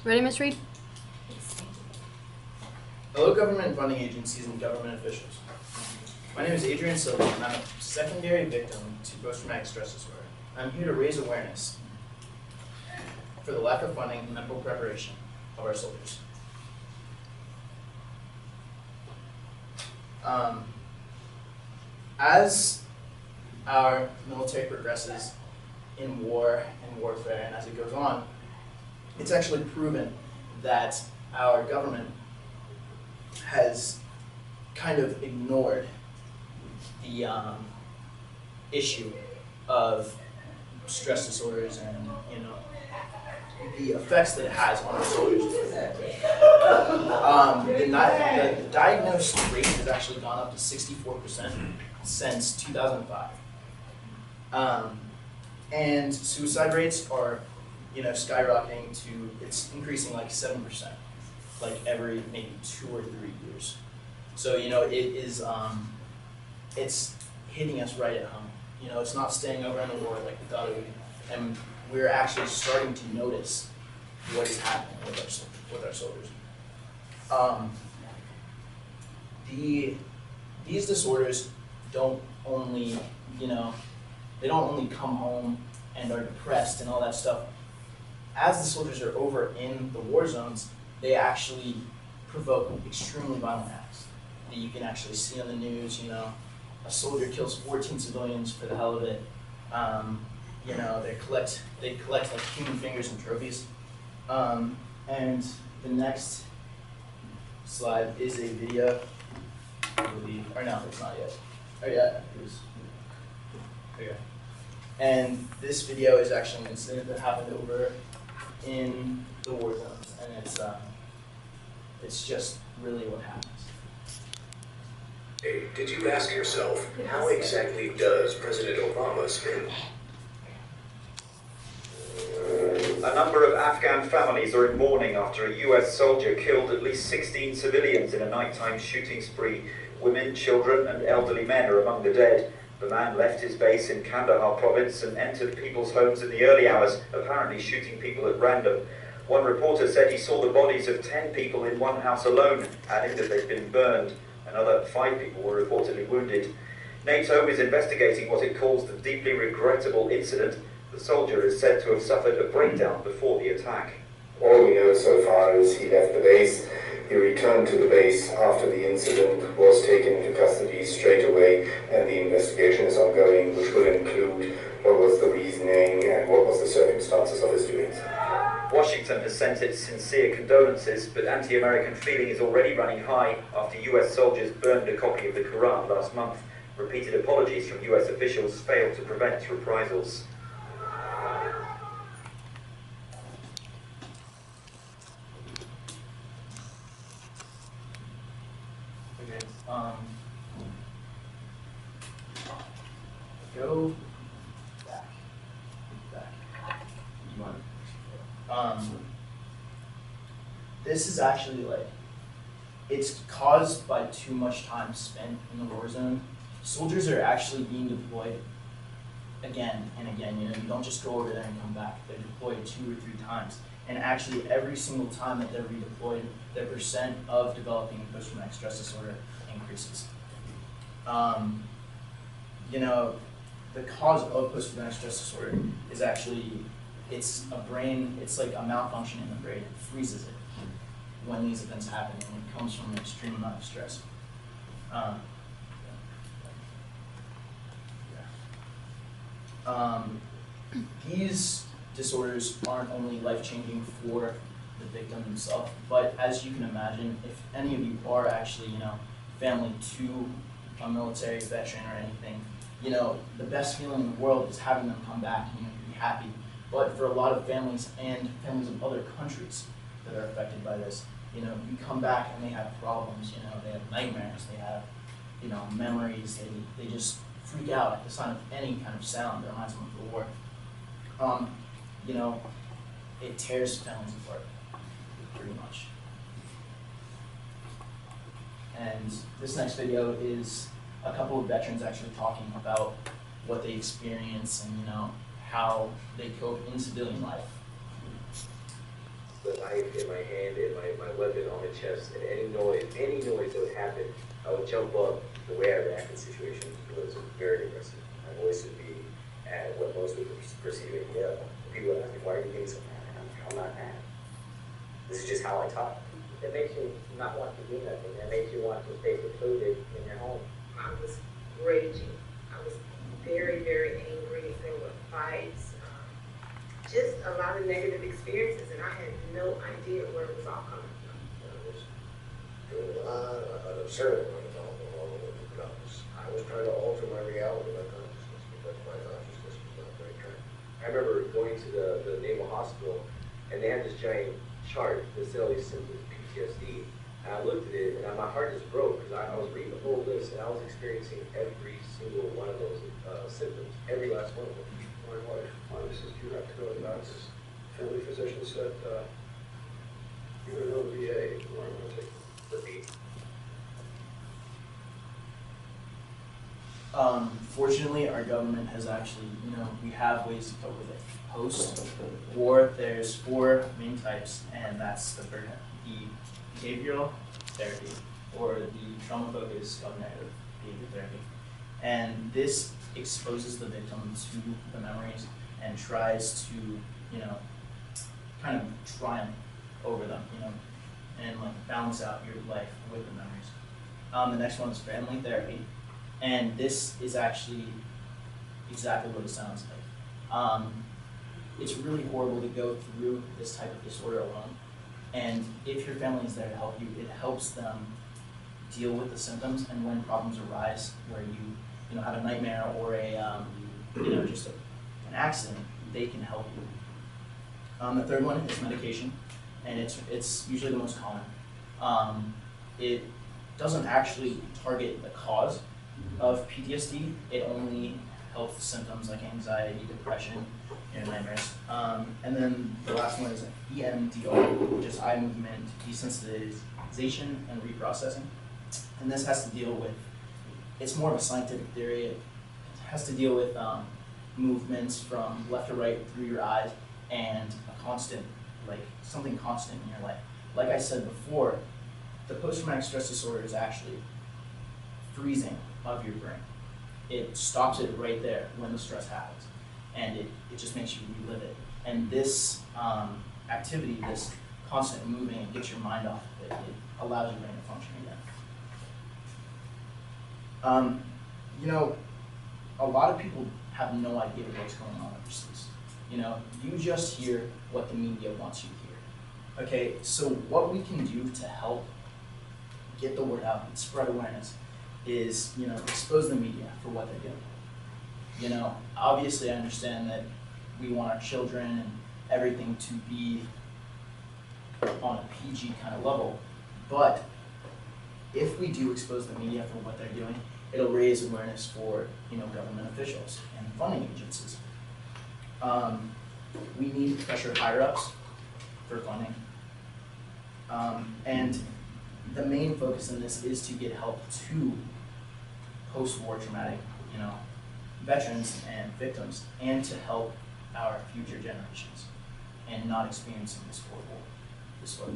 Ready, Ms. Reed? Hello, government funding agencies and government officials. My name is Adrian and I'm a secondary victim to post-traumatic stress disorder. I'm here to raise awareness for the lack of funding and medical preparation of our soldiers. As our military progresses in war and warfare, and as it goes on, it's actually proven that our government has kind of ignored the issue of stress disorders and the effects that it has on our soldiers. The diagnosed rate has actually gone up to 64% since 2005, and suicide rates are skyrocketing to, it's increasing like 7%, like every maybe 2 or 3 years. So it is it's hitting us right at home. It's not staying over in the war like we thought it would be, and we're actually starting to notice what is happening with our soldiers. These disorders don't only they don't only come home and are depressed and all that stuff. As the soldiers are over in the war zones, they actually provoke extremely violent acts that you can actually see on the news. A soldier kills 14 civilians for the hell of it. They collect like human fingers and trophies. And the next slide is a video, I believe, or no, it's not yet. Oh yeah, it is. Okay. And this video is actually an incident that happened over in the war zones, and it's just really what happens. Hey, did you ask yourself, how exactly does President Obama spin? A number of Afghan families are in mourning after a US soldier killed at least 16 civilians in a nighttime shooting spree. Women, children, and elderly men are among the dead. The man left his base in Kandahar province and entered people's homes in the early hours, apparently shooting people at random. One reporter said he saw the bodies of 10 people in one house alone, adding that they'd been burned. Another 5 people were reportedly wounded. NATO is investigating what it calls the deeply regrettable incident. The soldier is said to have suffered a breakdown before the attack. All we know so far is he left the base. He returned to the base after the incident, was taken into custody straight away, and the investigation is ongoing, which will include what was the reasoning and what was the circumstances of his doings. Washington has sent its sincere condolences, but anti-American feeling is already running high after US soldiers burned a copy of the Quran last month. Repeated apologies from US officials failed to prevent reprisals. Go back. This is actually it's caused by too much time spent in the war zone. Soldiers are actually being deployed again and again. You don't just go over there and come back. They're deployed 2 or 3 times. And actually every single time that they're redeployed, the percent of developing post-traumatic stress disorder increases. The cause of post-traumatic stress disorder is actually, it's like a malfunction in the brain. It freezes it when these events happen, and it comes from an extreme amount of stress. These disorders aren't only life-changing for the victim himself, but as you can imagine, if any of you are actually, family to a military veteran or anything, the best feeling in the world is having them come back and be happy. But for a lot of families and families of other countries that are affected by this, you come back and they have problems, they have nightmares, they have, memories, they just freak out at the sound of any kind of sound that reminds them of the war. It tears families apart, pretty much. And this next video is a couple of veterans actually talking about what they experience and how they cope in civilian life. knife in my hand and my weapon on the chest, and any noise that would happen, I would jump up. The way I react in situations was very aggressive. My voice would be at what most would perceive as yell. People would ask me, why are you getting so mad? I'm not mad. This is just how I talk. It makes you not want to do nothing. It makes you want to stay secluded in your home. I was raging. I was very, very angry. There were fights, just a lot of negative experiences, and I had no idea where it was all coming from. I was doing a lot of absurd along with the guns. I was trying to alter my reality, my consciousness, because my consciousness was not very clear. I remember going to the Naval Hospital, and they had this giant chart that said all these symptoms of PTSD. And I looked at it, and my heart just broke because I was reading the whole list, and I was experiencing every single one of those symptoms, every last one of them. My wife, says you have to go to the doctor's. Family physician said, you're going to go to the VA, or I'm going to take the beat. Fortunately, our government has actually, we have ways to cope with it. Post-war, there's 4 main types, and that's the behavioral therapy, or the trauma-focused cognitive behavior therapy. And this exposes the victim to the memories and tries to, kind of triumph over them, and like balance out your life with the memories. The next one is family therapy. And this is actually exactly what it sounds like. It's really horrible to go through this type of disorder alone. And if your family is there to help you, it helps them deal with the symptoms. And when problems arise, where you have a nightmare or a just an accident, they can help you. The third one is medication, and it's usually the most common. It doesn't actually target the cause of PTSD. It only helps symptoms like anxiety, depression, and nightmares. And then the last one is EMDR, which is eye movement desensitization and reprocessing. And this has to deal with, it's more of a scientific theory. It has to deal with movements from left to right through your eyes and a constant, like something constant in your life. Like I said before, the post-traumatic stress disorder is actually freezing of your brain. It stops it right there when the stress happens, and it just makes you relive it. And this activity, this constant moving, it gets your mind off of it. It allows your brain to function again. A lot of people have no idea what's going on overseas. You just hear what the media wants you to hear. Okay, so what we can do to help get the word out and spread awareness is, expose the media for what they're doing. Obviously I understand that we want our children and everything to be on a PG kind of level, but if we do expose the media for what they're doing, it'll raise awareness for, government officials and funding agencies. We need to pressure higher-ups for funding. And the main focus in this is to get help to post-war traumatic, veterans and victims, and to help our future generations and not experiencing this horrible disorder.